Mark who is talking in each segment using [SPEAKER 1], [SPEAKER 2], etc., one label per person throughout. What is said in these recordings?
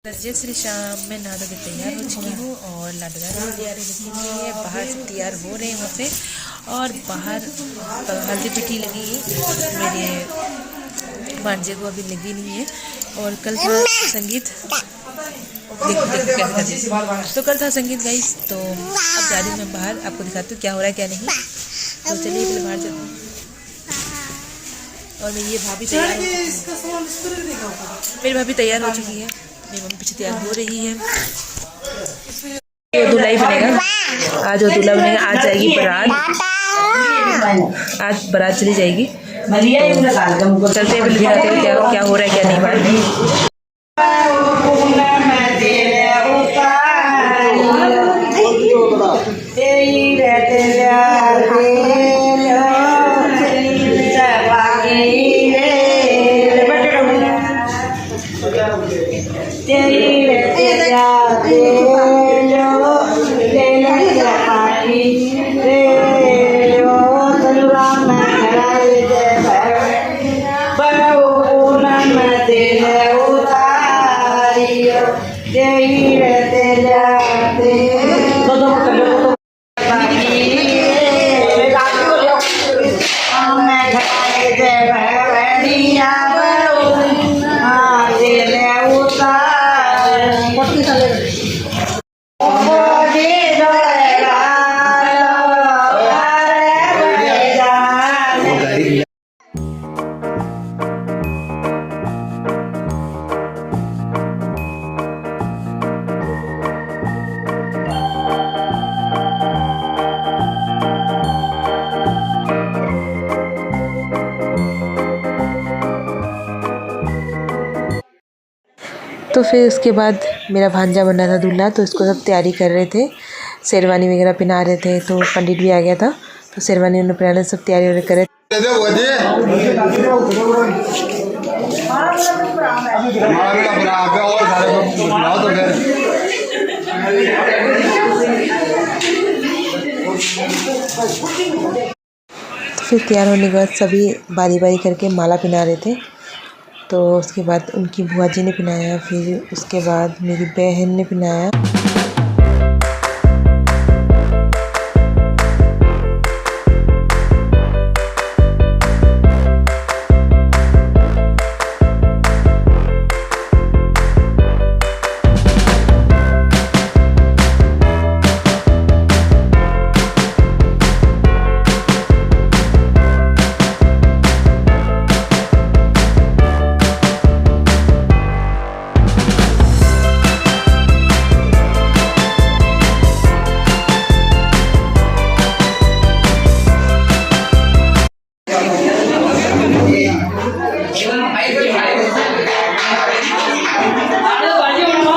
[SPEAKER 1] जय श्री श्याम। मैं नहा धो के तैयार हो चुकी हूँ और लाडला तैयार है। बाहर से तैयार हो रहे हैं वहाँ पे, और बाहर हल्दी पिटी लगी है। मेरे भांजे को अभी लगी नहीं है। और कल था संगीत, देखो कैसे करती। तो कल था संगीत गाइस। तो अब जा रही हूँ मैं बाहर, आपको दिखाती हूँ क्या हो रहा है क्या नहीं। तो चलिए पहले बाहर जाते हैं। और मैं ये भाभी तैयार हो मेरी भाभी तैयार हो चुकी है। मेरी मम्मी पीछे तैयार हो रही है। वो दूल्हा ही बनेगा आज, वो दूल्हा बनेगा। आज जाएगी बारात, आज बारात चली जाएगी। तो चलते हैं दिखाते हैं क्या क्या हो रहा है क्या नहीं बाहर। तो फिर उसके बाद मेरा भांजा बना था दूल्हा, तो इसको सब तैयारी कर रहे थे, शेरवानी वगैरह पहना रहे थे। तो पंडित भी आ गया था, तो शेरवानी उन्हें पहनाने सब तैयारी वगैरह कर रहे थे। तो फिर तैयार होने के बाद सभी बारी बारी करके माला पहना रहे थे। तो उसके बाद उनकी बुआ जी ने पहनाया, फिर उसके बाद मेरी बहन ने पहनाया।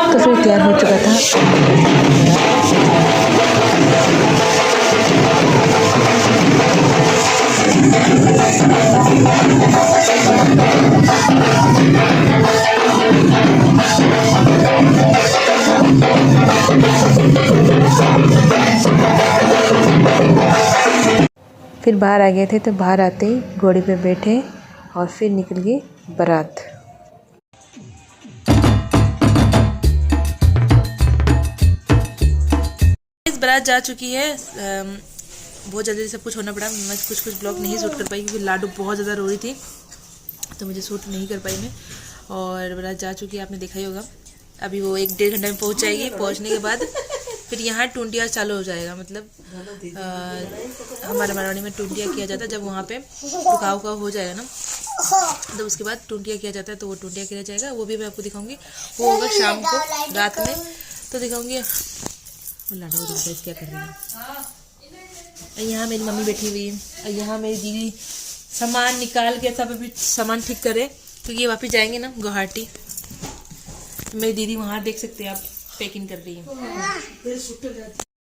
[SPEAKER 1] तो फिर तैयार हो चुका था। फिर बाहर आ गए थे, तो बाहर आते ही घोड़ी पे बैठे और फिर निकल गई बारात। बारात जा चुकी है। बहुत जल्दी सब कुछ होना पड़ा। मैं कुछ ब्लॉग नहीं शूट कर पाई क्योंकि लाडू बहुत ज़्यादा रो रही थी, तो मुझे शूट नहीं कर पाई मैं। और बारात जा चुकी है, आपने देखा ही होगा। अभी वो 1-1.5 घंटे में पहुंच जाएगी। पहुंचने के बाद फिर यहाँ टूंटिया चालू हो जाएगा। मतलब हमारे मारवाड़ी में टूंटिया किया जाता है। जब वहाँ पे रुकाव उकाव हो जाएगा ना, तो उसके बाद टूंटिया किया जाता है। तो वो टूंटिया किया जाएगा, वो भी मैं आपको दिखाऊंगी। वो होगा शाम को, रात में, तो दिखाऊंगी। लाडू को देखो क्या कर रही है। यहाँ मेरी मम्मी बैठी हुई है, और यहाँ मेरी दीदी सामान निकाल के सब अभी सामान ठीक करे, क्योंकि ये वापस जाएंगे ना गुवाहाटी। मेरी दीदी वहाँ देख सकते हैं आप, पैकिंग कर रही है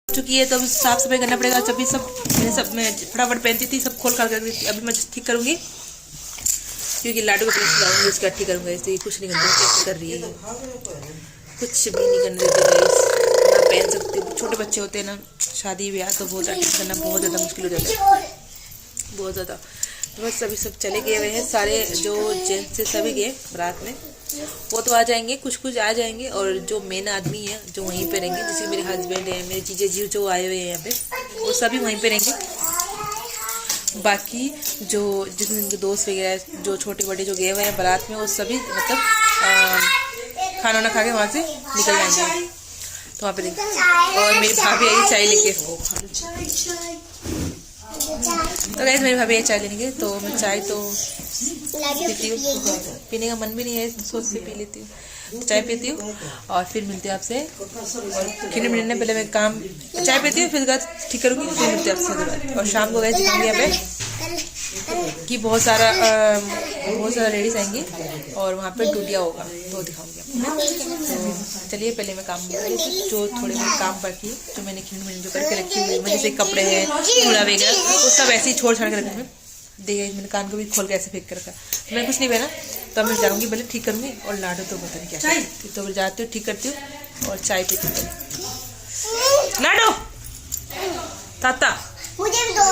[SPEAKER 1] चुकी है। तो अभी साफ सफाई करना पड़ेगा। सभी सब मैं फटाफट पहनती थी, सब खोल कर अभी मैं ठीक करूँगी, क्योंकि लाडू को प्लेस इसका ठीक करूँगा। इसलिए कुछ नहीं कर रही है, कुछ भी नहीं करने देते। पहन सकते, छोटे बच्चे होते हैं ना, शादी ब्याह, तो बहुत अटेंड करना बहुत ज़्यादा मुश्किल हो जाता है, बहुत ज़्यादा। तो बस अभी सब चले गए हुए हैं, सारे जो जेंट्स से सभी गए बारात में। वो तो आ जाएंगे, कुछ कुछ आ जाएंगे, और जो मेन आदमी है जो वहीं पे रहेंगे, जैसे मेरे हस्बैंड है, मेरे जीजा जी जो आए हुए हैं यहाँ पे, वो सभी वहीं पे रहेंगे। बाकी जो जितने दोस्त वगैरह जो छोटे बड़े जो गए हुए हैं बारात में, वो सभी मतलब खाना वाना खा के वहाँ से निकल जाएंगे। तो वहाँ पे देखिए, और मेरी भाभी आई चाय लेके। तो गाइस मेरी भाभी आई चाय लेने के, तो मैं चाय तो पीती हूँ, पीने का मन भी नहीं है, सोच से पी लेती हूँ। तो चाय पीती हूँ और फिर मिलते हैं आपसे। और खिलने मिलने पहले मैं काम चाय पीती हूँ, फिर ठीक करूँगी, फिर मिलते हैं आपसे। और शाम को गए दिखाऊंगी यहाँ पे कि बहुत सारा लेडीज आएंगी और वहाँ पे टूटिया होगा, वो दिखाऊंगी आपको। तो चलिए पहले मैं काम जो थोड़े बहुत काम बाकी जो मैंने खिलने मिलने जो करके रखी हुई है, जैसे कपड़े हैं, कूड़ा वगैरह, वो सब ऐसे ही छोड़ छाड़ के रखे। देखिए मैंने कान को भी खोल के ऐसे फेंक कर रखा। मैं कुछ नहीं पहना, तो मैं जाऊँगी पहले ठीक करूँगी। और लाडू तो पता नहीं क्या, तो मैं जाती हूँ ठीक करती हूँ और चाय पीती हूँ। लाडू ताता मुझे भी दो,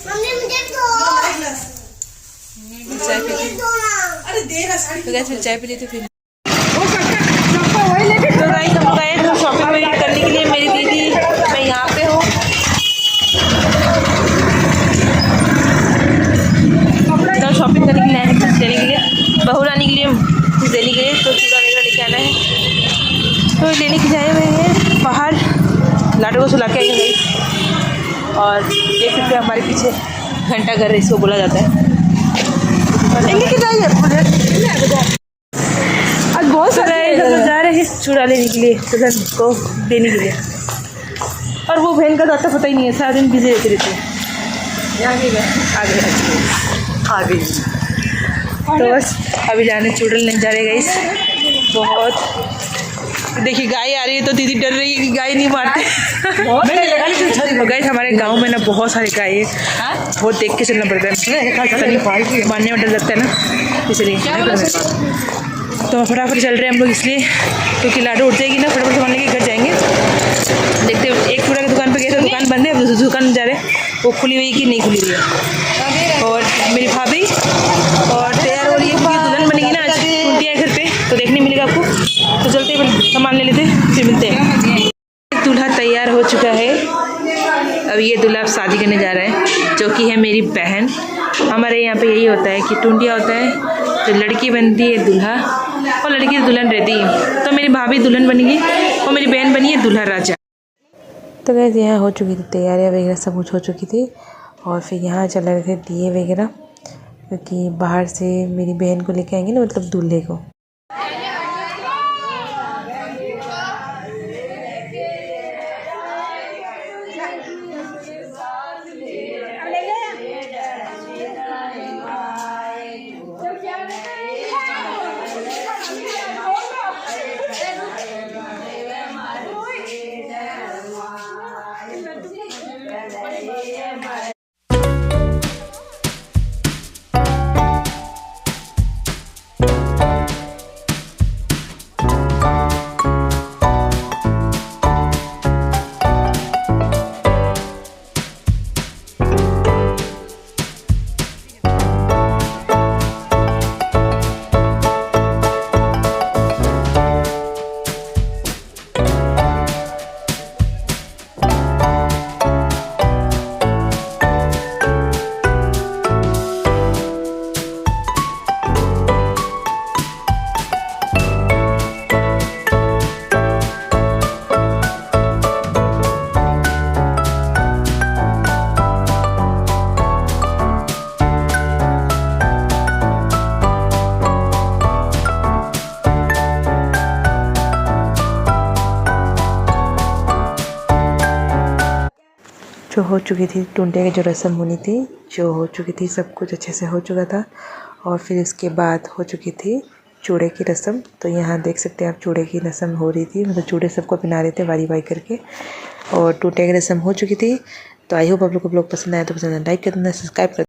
[SPEAKER 1] मम्मी मुझे भी दो। चाय पीती हूँ, अरे देगा साड़ी। तो गैस फिर चाय पी लेती फिर। तो गाइस हम लोग आए थे शॉपिंग करने के लिए, मेरी दीदी मैं यहाँ पे हूँ। तो शॉपिंग करने के लिए आए हैं, कुछ देने के लिए, बहू रानी के लिए कुछ देने के लिए, तो चूड़ा वगैरह लेके आना है। तो लेने के जाए हुए हैं बाहर, लाडू को सुला के आएंगे। और देख सकते हैं हमारे पीछे घंटा घर इसको बोला जाता है। आज बहुत सारा जा रहे हैं चूड़ा लेने के लिए, दुल्हन को देने के लिए। और वो बहन का तो पता ही नहीं है, सारा दिन बिजी रहते हैं। आगे तो बस अभी जाने चूड़ा लेने जा रहे गाइस। बहुत देखिए गाय आ रही है तो दीदी डर रही है कि गाय नहीं मारते। गाइस हमारे गांव में ना बहुत सारी गाय है, बहुत देख के चलना पड़ता है, मारने में डर लगता है ना, इसलिए तो फटाफट चल रहे हैं हम लोग, इसलिए क्योंकि लाडू उठ जाएगी ना, फटाफट सामान लेके घर जाएंगे। देखते हैं एक चूड़ा की दुकान पे गए थे, दुकान बंद है, अब दूसरी दुकान जा रहे हैं, वो खुली हुई कि नहीं खुली हुई है। और मेरी भाभी और तैयार हो रही है क्योंकि दुल्हन बनेगी ना आज, टूटिया है घर पे, तो देखने मिलेगा आपको। तो चलते सामान ले लेते फिर मिलते हैं। दूल्हा तैयार हो चुका है, अब ये दूल्हा अब शादी करने जा रहा है, जो कि है मेरी बहन। हमारे यहाँ पे यही होता है कि टूंटिया होता है, तो लड़की बनती है दूल्हा और लड़की दुल्हन रहती है। तो मेरी भाभी दुल्हन बनेगी और मेरी बहन बनी है दूल्हा राजा। तो गैस यहाँ हो चुकी थी तैयारियाँ वगैरह, सब कुछ हो चुकी थी। और फिर यहाँ चल रहे थे दिए वगैरह, क्योंकि बाहर से मेरी बहन को लेके आएंगे ना, मतलब दूल्हे को। जो हो चुकी थी टूंटिया की जो रस्म होनी थी, जो हो चुकी थी, सब कुछ अच्छे से हो चुका था। और फिर उसके बाद हो चुकी थी चूड़े की रस्म। तो यहाँ देख सकते हैं आप, चूड़े की रस्म हो रही थी, मतलब चूड़े सबको पहना रहे थे वारी वारी करके। और टूंटिया की रस्म हो चुकी थी। तो आई होप आप लोग को ब्लॉग पसंद आया, तो पसंद लाइक कर देना, सब्सक्राइब कर